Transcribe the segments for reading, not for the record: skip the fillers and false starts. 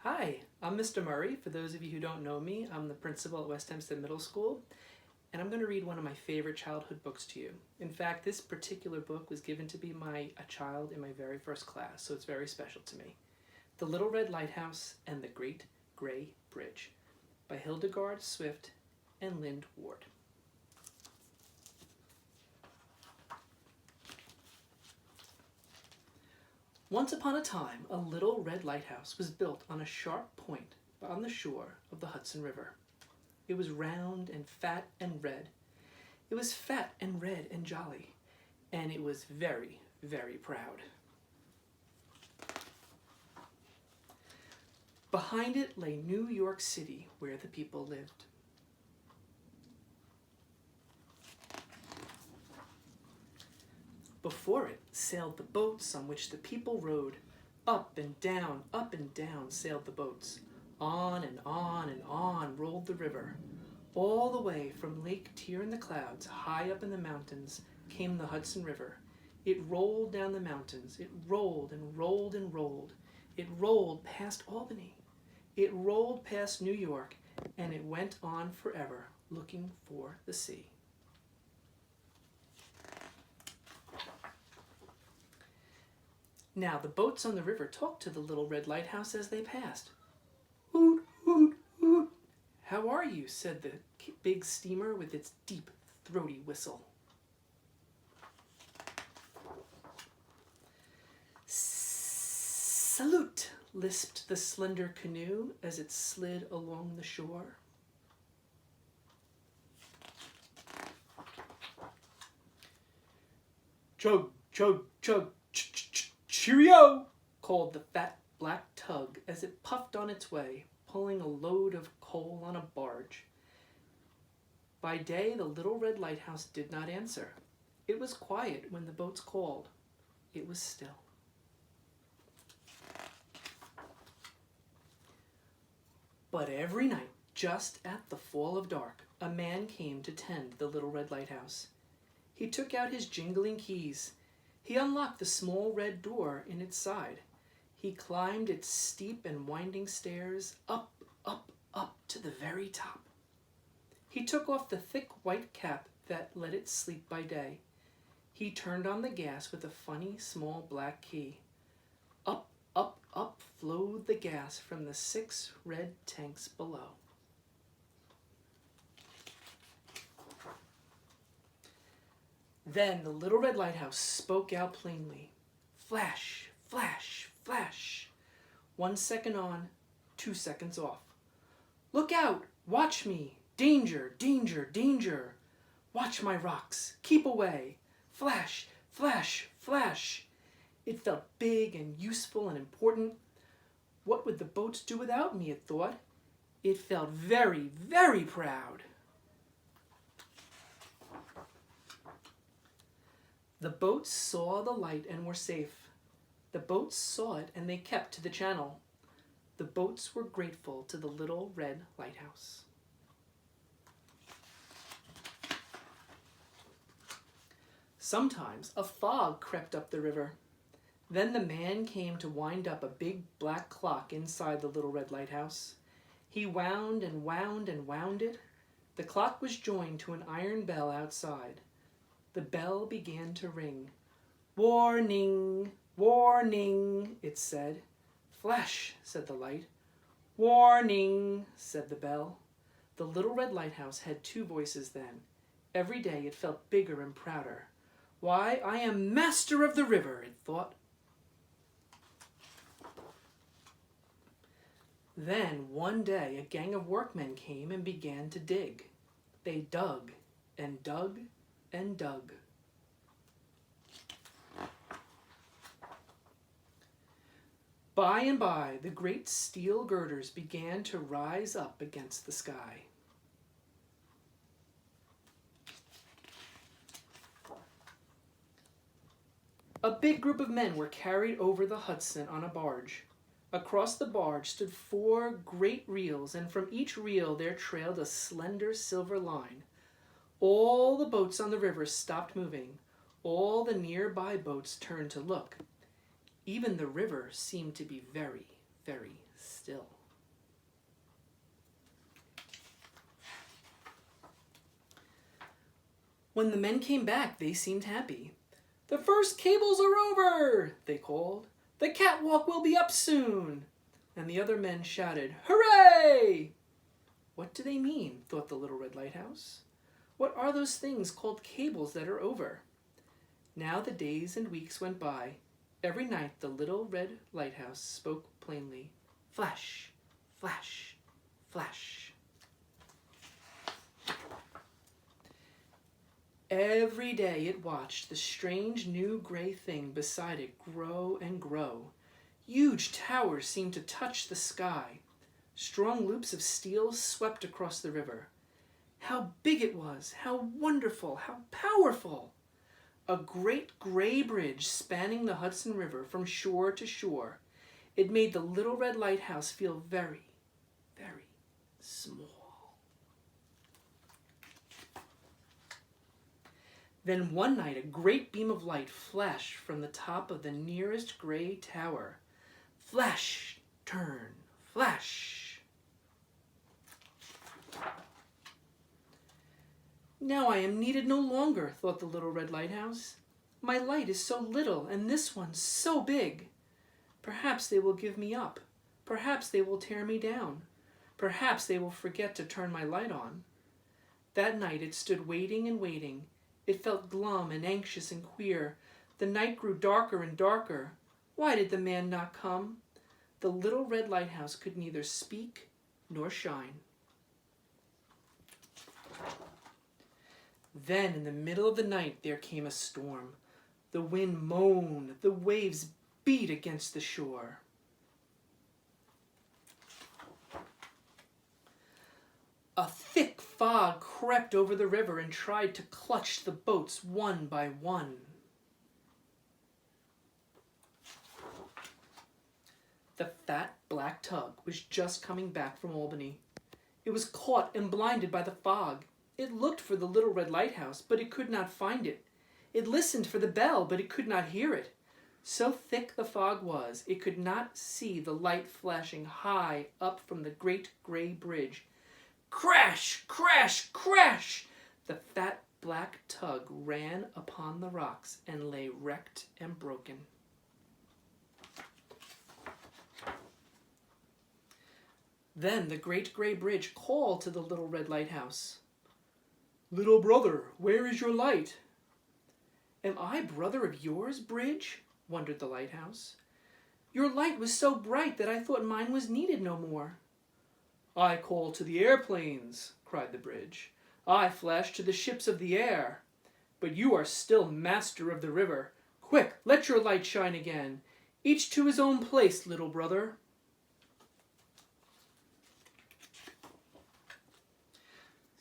Hi, I'm Mr. Murray. For those of you who don't know me, I'm the principal at West Hempstead Middle School, and I'm going to read one of my favorite childhood books to you. In fact, this particular book was given to be a child in my very first class, so it's very special to me. The Little Red Lighthouse and the Great Gray Bridge by Hildegard Swift and Lind Ward. Once upon a time, a little red lighthouse was built on a sharp point on the shore of the Hudson River. It was round and fat and red. It was fat and red and jolly, and it was very, very proud. Behind it lay New York City, where the people lived. Before it sailed the boats on which the people rode. Up and down sailed the boats. On and on rolled the river. All the way from Lake Tyr in the clouds, high up in the mountains, came the Hudson River. It rolled down the mountains. It rolled and rolled and rolled. It rolled past Albany. It rolled past New York, and it went on forever, looking for the sea. Now the boats on the river talked to the Little Red Lighthouse as they passed. "Hoot, hoot, hoot. How are you?" said the big steamer with its deep, throaty whistle. "Salute," lisped the slender canoe as it slid along the shore. "Chug, chug, chug, cheerio," called the fat black tug as it puffed on its way, pulling a load of coal on a barge. By day, the Little Red Lighthouse did not answer. It was quiet when the boats called. It was still. But every night, just at the fall of dark, a man came to tend the Little Red Lighthouse. He took out his jingling keys. He unlocked the small red door in its side. He climbed its steep and winding stairs, up to the very top. He took off the thick white cap that let it sleep by day. He turned on the gas with a funny small black key. Up flowed the gas from the 6 red tanks below. Then the Little Red Lighthouse spoke out plainly. Flash, flash, flash. 1 second on, 2 seconds off. "Look out! Watch me! Danger, danger, danger! Watch my rocks! Keep away! Flash, flash, flash!" It felt big and useful and important. What would the boats do without me, it thought. It felt very, very proud. The boats saw the light and were safe. The boats saw it and they kept to the channel. The boats were grateful to the Little Red Lighthouse. Sometimes a fog crept up the river. Then the man came to wind up a big black clock inside the Little Red Lighthouse. He wound and wound and wound it. The clock was joined to an iron bell outside. The bell began to ring. "Warning, warning," it said. "Flash," said the light. "Warning," said the bell. The Little Red Lighthouse had 2 voices then. Every day it felt bigger and prouder. "Why, I am master of the river," it thought. Then one day a gang of workmen came and began to dig. They dug and dug and dug. By and by, the great steel girders began to rise up against the sky. A big group of men were carried over the Hudson on a barge. Across the barge stood 4 great reels, and from each reel there trailed a slender silver line. All the boats on the river stopped moving. All the nearby boats turned to look. Even the river seemed to be very, very still. still. When the men came back, they seemed happy. "The first cables are over," they called. "The catwalk will be up soon." And the other men shouted, "Hooray!" What do they mean? Thought the Little Red Lighthouse. What are those things called cables that are over? Now the days and weeks went by. Every night the Little Red Lighthouse spoke plainly. Flash, flash, flash. Every day it watched the strange new gray thing beside it grow and grow. Huge towers seemed to touch the sky. Strong loops of steel swept across the river. How big it was! How wonderful! How powerful! A great gray bridge spanning the Hudson River from shore to shore. It made the Little Red Lighthouse feel very, very small. Then one night a great beam of light flashed from the top of the nearest gray tower. Flash, turn, flash. Now I am needed no longer, thought the Little Red Lighthouse. My light is so little and this one so big. Perhaps they will give me up. Perhaps they will tear me down. Perhaps they will forget to turn my light on. That night it stood waiting and waiting. It felt glum and anxious and queer. The night grew darker and darker. Why did the man not come? The Little Red Lighthouse could neither speak nor shine. Then in the middle of the night there came a storm. The wind moaned, the waves beat against the shore. A thick fog crept over the river and tried to clutch the boats one by one. The fat black tug was just coming back from Albany. It was caught and blinded by the fog. It looked for the Little Red Lighthouse, but it could not find it. It listened for the bell, but it could not hear it. So thick the fog was, it could not see the light flashing high up from the great gray bridge. Crash, crash, crash! The fat black tug ran upon the rocks and lay wrecked and broken. Then the great gray bridge called to the Little Red Lighthouse. "Little brother, where is your light?" "Am I brother of yours, bridge?" wondered the lighthouse. "Your light was so bright that I thought mine was needed no more." "I call to the airplanes," cried the bridge. "I flash to the ships of the air. But you are still master of the river. Quick, let your light shine again. Each to his own place, little brother."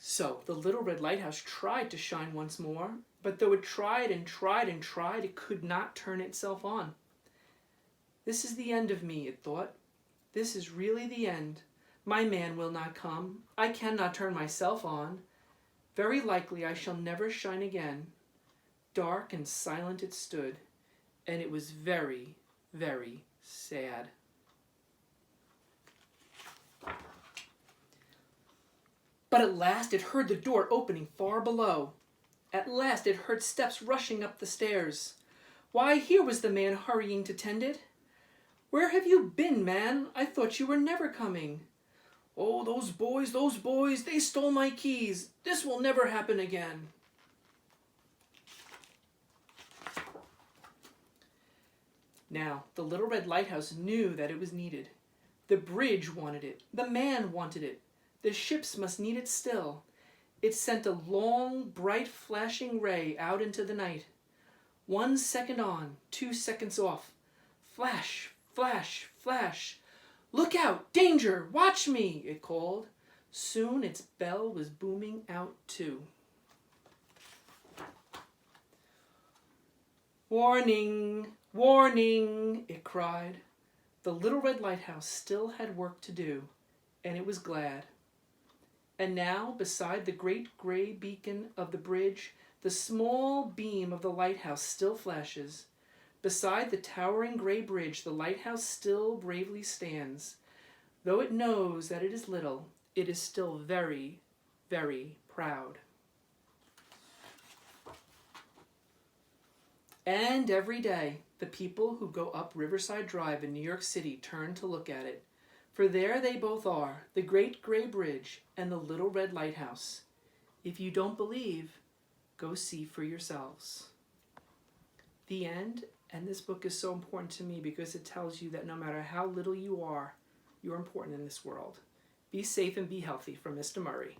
So the Little Red Lighthouse tried to shine once more, but though it tried and tried and tried, it could not turn itself on. "This is the end of me," it thought. "This is really the end. My man will not come. I cannot turn myself on. Very likely I shall never shine again." Dark and silent it stood, and it was very, very sad. But at last it heard the door opening far below. At last it heard steps rushing up the stairs. Why, here was the man hurrying to tend it. "Where have you been, man? I thought you were never coming." "Oh, those boys, they stole my keys. This will never happen again." Now, the Little Red Lighthouse knew that it was needed. The bridge wanted it. The man wanted it. The ships must need it still. It sent a long, bright, flashing ray out into the night. 1 second on, 2 seconds off. Flash, flash, flash. "Look out! Danger! Watch me!" it called. Soon its bell was booming out too. "Warning! Warning!" it cried. The Little Red Lighthouse still had work to do, and it was glad. And now, beside the great gray beacon of the bridge, the small beam of the lighthouse still flashes. Beside the towering gray bridge, the lighthouse still bravely stands. Though it knows that it is little, it is still very, very proud. And every day, the people who go up Riverside Drive in New York City turn to look at it. For there they both are, the Great Gray Bridge and the Little Red Lighthouse. If you don't believe, go see for yourselves. The end. And this book is so important to me because it tells you that no matter how little you are, you're important in this world. Be safe and be healthy. From Mr. Murray.